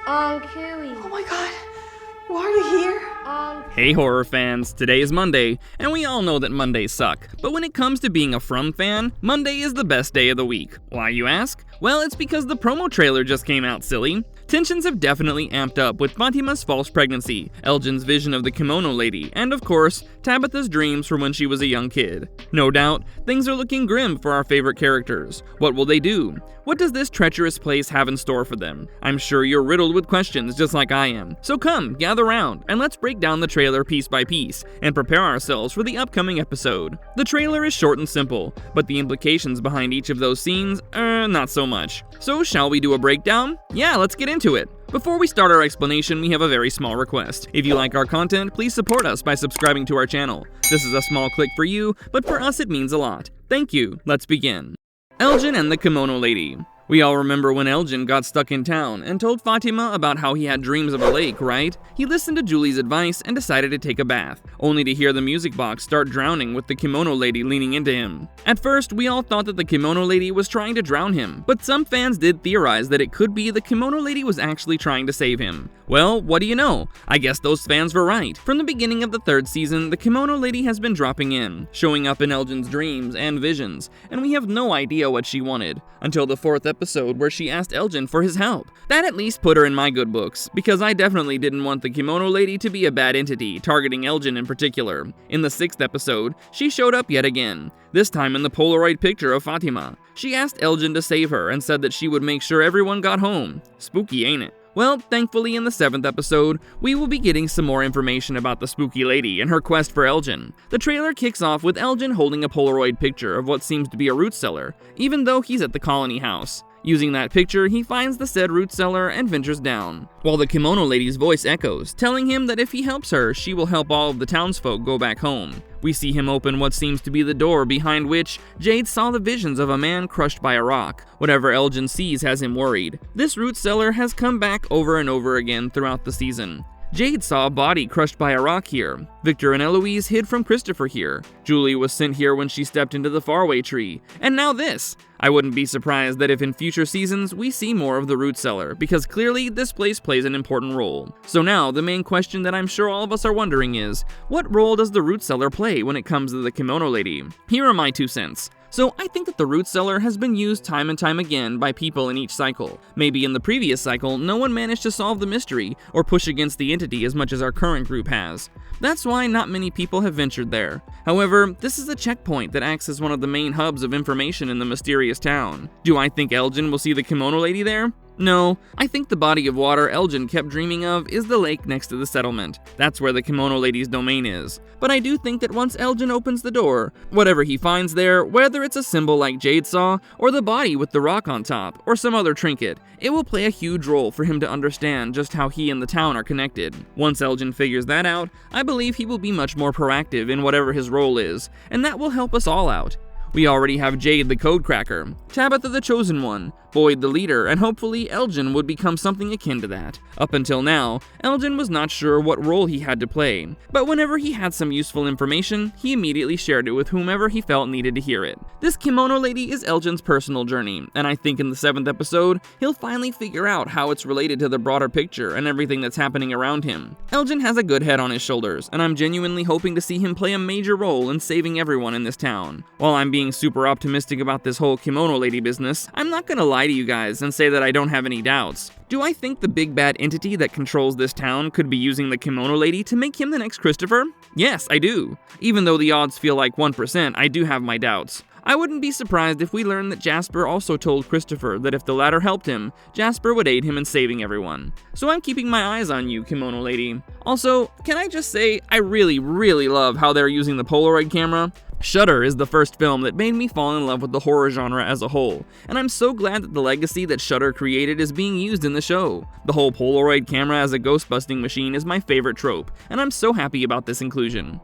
Cooey. Oh my god, why are you here? Hey horror fans, today is Monday, and we all know that Mondays suck. But when it comes to being a From fan, Monday is the best day of the week. Why, you ask? Well, it's because the promo trailer just came out, silly. Tensions have definitely amped up with Fatima's false pregnancy, Elgin's vision of the Kimono Lady, and of course, Tabitha's dreams from when she was a young kid. No doubt, things are looking grim for our favorite characters. What will they do? What does this treacherous place have in store for them? I'm sure you're riddled with questions just like I am. So come, gather round, and let's break down the trailer piece by piece, and prepare ourselves for the upcoming episode. The trailer is short and simple, but the implications behind each of those scenes, not so much. So shall we do a breakdown? Yeah, let's get into it. Before we start our explanation, we have a very small request. If you like our content, please support us by subscribing to our channel. This is a small click for you, but for us it means a lot. Thank you. Let's begin. Elgin and the Kimono Lady. We all remember when Elgin got stuck in town and told Fatima about how he had dreams of a lake, right? He listened to Julie's advice and decided to take a bath, only to hear the music box start drowning with the Kimono Lady leaning into him. At first, we all thought that the Kimono Lady was trying to drown him, but some fans did theorize that it could be the Kimono Lady was actually trying to save him. Well, what do you know? I guess those fans were right. From the beginning of the third season, the Kimono Lady has been dropping in, showing up in Elgin's dreams and visions, and we have no idea what she wanted, until the fourth episode where she asked Elgin for his help. That at least put her in my good books, because I definitely didn't want the Kimono Lady to be a bad entity, targeting Elgin in particular. In the sixth episode, she showed up yet again, this time in the Polaroid picture of Fatima. She asked Elgin to save her and said that she would make sure everyone got home. Spooky, ain't it? Well, thankfully in the seventh episode, we will be getting some more information about the spooky lady and her quest for Elgin. The trailer kicks off with Elgin holding a Polaroid picture of what seems to be a root cellar, even though he's at the colony house. Using that picture, he finds the said root cellar and ventures down, while the Kimono Lady's voice echoes, telling him that if he helps her, she will help all of the townsfolk go back home. We see him open what seems to be the door behind which Jade saw the visions of a man crushed by a rock. Whatever Elgin sees has him worried. This root cellar has come back over and over again throughout the season. Jade saw a body crushed by a rock here. Victor and Eloise hid from Christopher here. Julie was sent here when she stepped into the faraway tree. And now this! I wouldn't be surprised that if in future seasons we see more of the root cellar, because clearly this place plays an important role. So now, the main question that I'm sure all of us are wondering is, what role does the root cellar play when it comes to the Kimono Lady? Here are my 2 cents. So I think that the root cellar has been used time and time again by people in each cycle. Maybe in the previous cycle, no one managed to solve the mystery or push against the entity as much as our current group has. That's why not many people have ventured there. However, this is a checkpoint that acts as one of the main hubs of information in the mysterious town. Do I think Elgin will see the Kimono Lady there? No, I think the body of water Elgin kept dreaming of is the lake next to the settlement. That's where the Kimono Lady's domain is. But I do think that once Elgin opens the door, whatever he finds there, whether it's a symbol like Jade saw, or the body with the rock on top, or some other trinket, it will play a huge role for him to understand just how he and the town are connected. Once Elgin figures that out, I believe he will be much more proactive in whatever his role is, and that will help us all out. We already have Jade the Code Cracker, Tabitha the Chosen One, Boyd the Leader, and hopefully Elgin would become something akin to that. Up until now, Elgin was not sure what role he had to play, but whenever he had some useful information, he immediately shared it with whomever he felt needed to hear it. This Kimono Lady is Elgin's personal journey, and I think in the 7th episode, he'll finally figure out how it's related to the broader picture and everything that's happening around him. Elgin has a good head on his shoulders, and I'm genuinely hoping to see him play a major role in saving everyone in this town. While I'm being super optimistic about this whole Kimono Lady business, I'm not gonna lie to you guys and say that I don't have any doubts. Do I think the big bad entity that controls this town could be using the Kimono Lady to make him the next Christopher? Yes, I do. Even though the odds feel like 1%, I do have my doubts. I wouldn't be surprised if we learn that Jasper also told Christopher that if the latter helped him, Jasper would aid him in saving everyone. So I'm keeping my eyes on you, Kimono Lady. Also, can I just say, I really love how they're using the Polaroid camera. Shudder is the first film that made me fall in love with the horror genre as a whole, and I'm so glad that the legacy that Shudder created is being used in the show. The whole Polaroid camera as a ghost-busting machine is my favorite trope, and I'm so happy about this inclusion.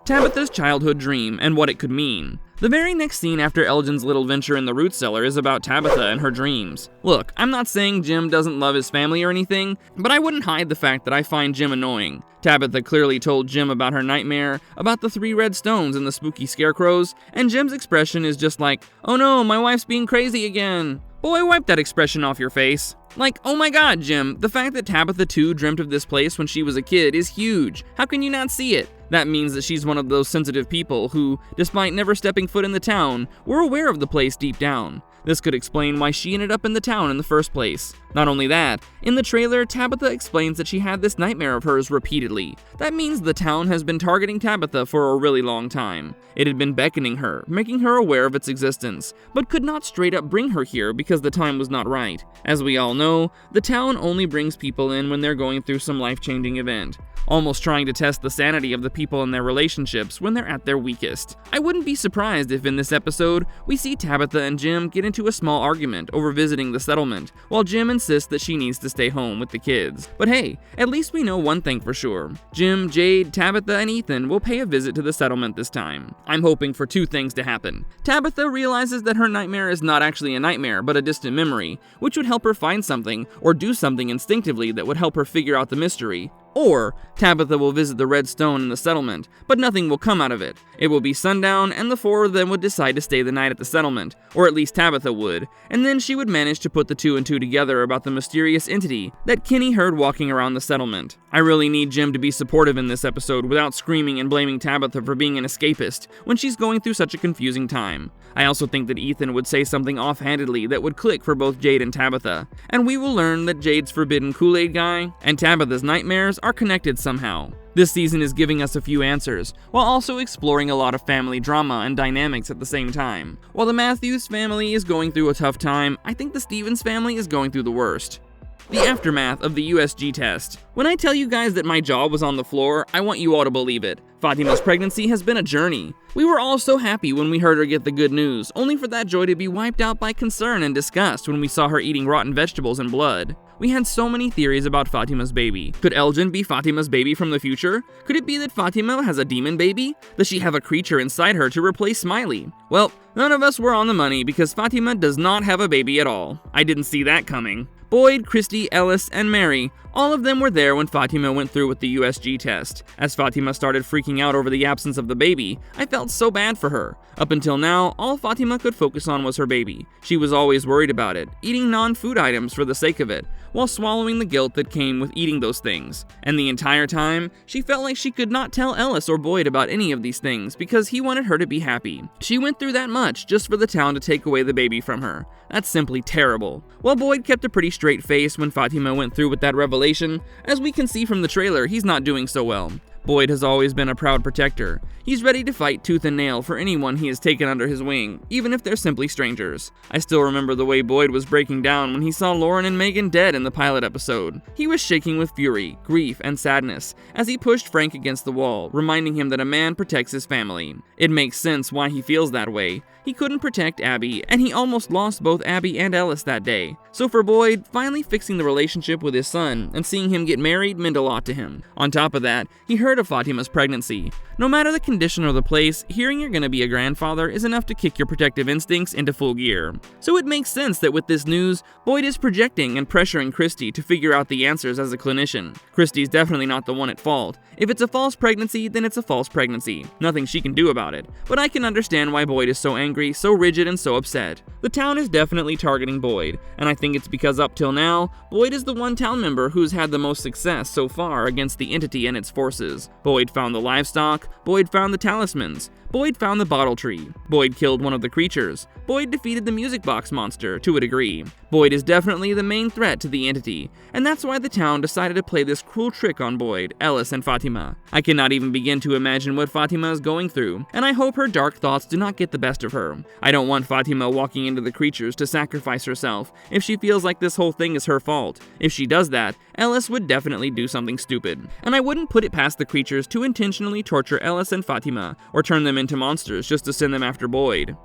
Tabitha's childhood dream and what it could mean. The very next scene after Elgin's little venture in the root cellar is about Tabitha and her dreams. Look, I'm not saying Jim doesn't love his family or anything, but I wouldn't hide the fact that I find Jim annoying. Tabitha clearly told Jim about her nightmare, about the 3 red stones and the spooky scarecrows, and Jim's expression is just like, "Oh no, my wife's being crazy again." Boy, wipe that expression off your face. Like, oh my god, Jim, the fact that Tabitha too dreamt of this place when she was a kid is huge. How can you not see it? That means that she's one of those sensitive people who, despite never stepping foot in the town, were aware of the place deep down. This could explain why she ended up in the town in the first place. Not only that, in the trailer, Tabitha explains that she had this nightmare of hers repeatedly. That means the town has been targeting Tabitha for a really long time. It had been beckoning her, making her aware of its existence, but could not straight up bring her here because the time was not right. As we all know, the town only brings people in when they're going through some life-changing event, almost trying to test the sanity of the people in their relationships when they're at their weakest. I wouldn't be surprised if in this episode, we see Tabitha and Jim get into a small argument over visiting the settlement, while Jim insists that she needs to stay home with the kids. But hey, at least we know one thing for sure. Jim, Jade, Tabitha, and Ethan will pay a visit to the settlement this time. I'm hoping for two things to happen. Tabitha realizes that her nightmare is not actually a nightmare, but a distant memory, which would help her find something or do something instinctively that would help her figure out the mystery. Or, Tabitha will visit the red stone in the settlement, but nothing will come out of it. It will be sundown, and the four of them would decide to stay the night at the settlement, or at least Tabitha would, and then she would manage to put the two and two together about the mysterious entity that Kenny heard walking around the settlement. I really need Jim to be supportive in this episode without screaming and blaming Tabitha for being an escapist when she's going through such a confusing time. I also think that Ethan would say something offhandedly that would click for both Jade and Tabitha, and we will learn that Jade's forbidden Kool-Aid guy and Tabitha's nightmares are connected somehow. This season is giving us a few answers, while also exploring a lot of family drama and dynamics at the same time. While the Matthews family is going through a tough time, I think the Stevens family is going through the worst. The aftermath of the USG test. When I tell you guys that my jaw was on the floor, I want you all to believe it. Fatima's pregnancy has been a journey. We were all so happy when we heard her get the good news, only for that joy to be wiped out by concern and disgust when we saw her eating rotten vegetables and blood. We had so many theories about Fatima's baby. Could Elgin be Fatima's baby from the future? Could it be that Fatima has a demon baby? Does she have a creature inside her to replace Smiley? Well, none of us were on the money because Fatima does not have a baby at all. I didn't see that coming. Boyd, Christy, Ellis, and Mary, all of them were there when Fatima went through with the USG test. As Fatima started freaking out over the absence of the baby, I felt so bad for her. Up until now, all Fatima could focus on was her baby. She was always worried about it, eating non-food items for the sake of it, while swallowing the guilt that came with eating those things. And the entire time, she felt like she could not tell Ellis or Boyd about any of these things because he wanted her to be happy. She went through that much just for the town to take away the baby from her. That's simply terrible. While Boyd kept a pretty straight face when Fatima went through with that revelation, as we can see from the trailer, he's not doing so well. Boyd has always been a proud protector. He's ready to fight tooth and nail for anyone he has taken under his wing, even if they're simply strangers. I still remember the way Boyd was breaking down when he saw Lauren and Megan dead in the pilot episode. He was shaking with fury, grief, and sadness as he pushed Frank against the wall, reminding him that a man protects his family. It makes sense why he feels that way. He couldn't protect Abby, and he almost lost both Abby and Ellis that day. So for Boyd, finally fixing the relationship with his son and seeing him get married meant a lot to him. On top of that, he heard of Fatima's pregnancy. No matter the condition or the place, hearing you're gonna be a grandfather is enough to kick your protective instincts into full gear. So it makes sense that with this news, Boyd is projecting and pressuring Christy to figure out the answers as a clinician. Christy's definitely not the one at fault. If it's a false pregnancy, then it's a false pregnancy. Nothing she can do about it. But I can understand why Boyd is so angry, so rigid, and so upset. The town is definitely targeting Boyd, and I think it's because up till now, Boyd is the one town member who's had the most success so far against the entity and its forces. Boyd found the livestock, Boyd found the talismans, Boyd found the bottle tree, Boyd killed one of the creatures, Boyd defeated the music box monster to a degree. Boyd is definitely the main threat to the entity, and that's why the town decided to play this cruel trick on Boyd, Ellis, and Fatima. I cannot even begin to imagine what Fatima is going through, and I hope her dark thoughts do not get the best of her. I don't want Fatima walking into the creatures to sacrifice herself if she feels like this whole thing is her fault. If she does that, Ellis would definitely do something stupid. And I wouldn't put it past the creatures to intentionally torture Ellis and Fatima, or turn them into monsters just to send them after Boyd.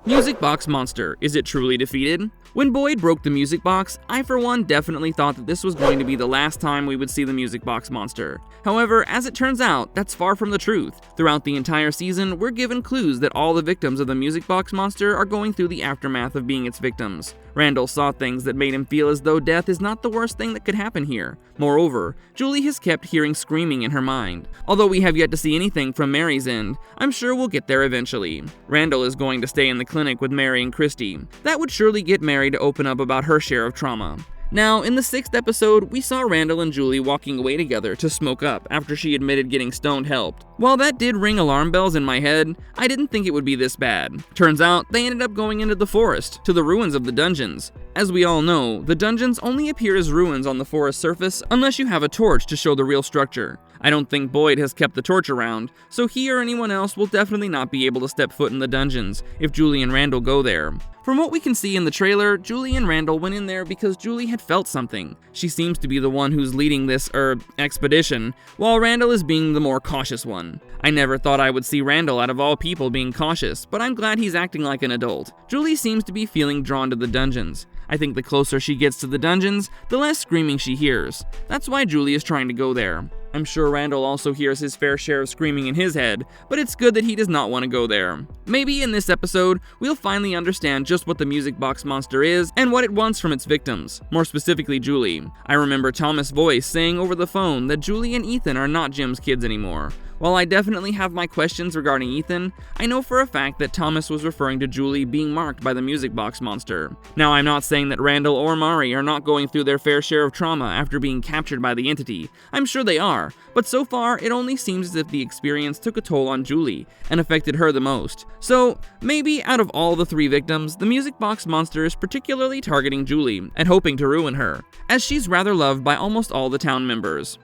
Music box monster, is it truly defeated? When Boyd broke the music box, I for one definitely thought that this was going to be the last time we would see the music box monster. However, as it turns out, that's far from the truth. Throughout the entire season, we're given clues that all the victims of the music box monster are going through the aftermath of being its victims. Randall saw things that made him feel as though death is not the worst thing that could happen here. Moreover, Julie has kept hearing screaming in her mind. Although we have yet to see anything from Mary's end, I'm sure we'll get there eventually. Randall is going to stay in the clinic with Mary and Christy. That would surely get Mary to open up about her share of trauma. Now, in the 6th episode, we saw Randall and Julie walking away together to smoke up after she admitted getting stoned helped. While that did ring alarm bells in my head, I didn't think it would be this bad. Turns out, they ended up going into the forest, to the ruins of the dungeons. As we all know, the dungeons only appear as ruins on the forest surface unless you have a torch to show the real structure. I don't think Boyd has kept the torch around, so he or anyone else will definitely not be able to step foot in the dungeons if Julie and Randall go there. From what we can see in the trailer, Julie and Randall went in there because Julie had felt something. She seems to be the one who's leading this, expedition, while Randall is being the more cautious one. I never thought I would see Randall out of all people being cautious, but I'm glad he's acting like an adult. Julie seems to be feeling drawn to the dungeons. I think the closer she gets to the dungeons, the less screaming she hears. That's why Julie is trying to go there. I'm sure Randall also hears his fair share of screaming in his head, but it's good that he does not want to go there. Maybe in this episode, we'll finally understand just what the music box monster is and what it wants from its victims, more specifically Julie. I remember Thomas' voice saying over the phone that Julie and Ethan are not Jim's kids anymore. While I definitely have my questions regarding Ethan, I know for a fact that Thomas was referring to Julie being marked by the music box monster. Now, I'm not saying that Randall or Mari are not going through their fair share of trauma after being captured by the entity. I'm sure they are, but so far, it only seems as if the experience took a toll on Julie and affected her the most. So, maybe out of all the 3 victims, the music box monster is particularly targeting Julie and hoping to ruin her, as she's rather loved by almost all the town members.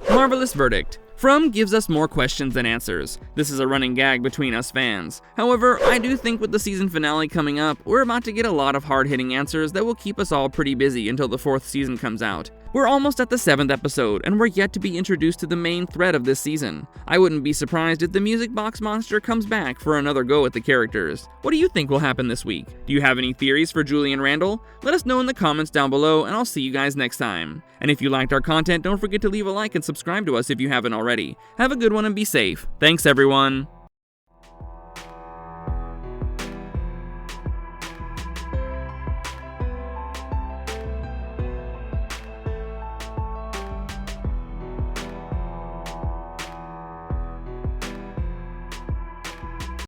Marvelous verdict. From gives us more questions than answers. This is a running gag between us fans. However, I do think with the season finale coming up, we're about to get a lot of hard-hitting answers that will keep us all pretty busy until the 4th season comes out. We're almost at the 7th episode, and we're yet to be introduced to the main thread of this season. I wouldn't be surprised if the music box monster comes back for another go at the characters. What do you think will happen this week? Do you have any theories for Julie and Randall? Let us know in the comments down below, and I'll see you guys next time. And if you liked our content, don't forget to leave a like and subscribe to us if you haven't already. Have a good one and be safe. Thanks, everyone.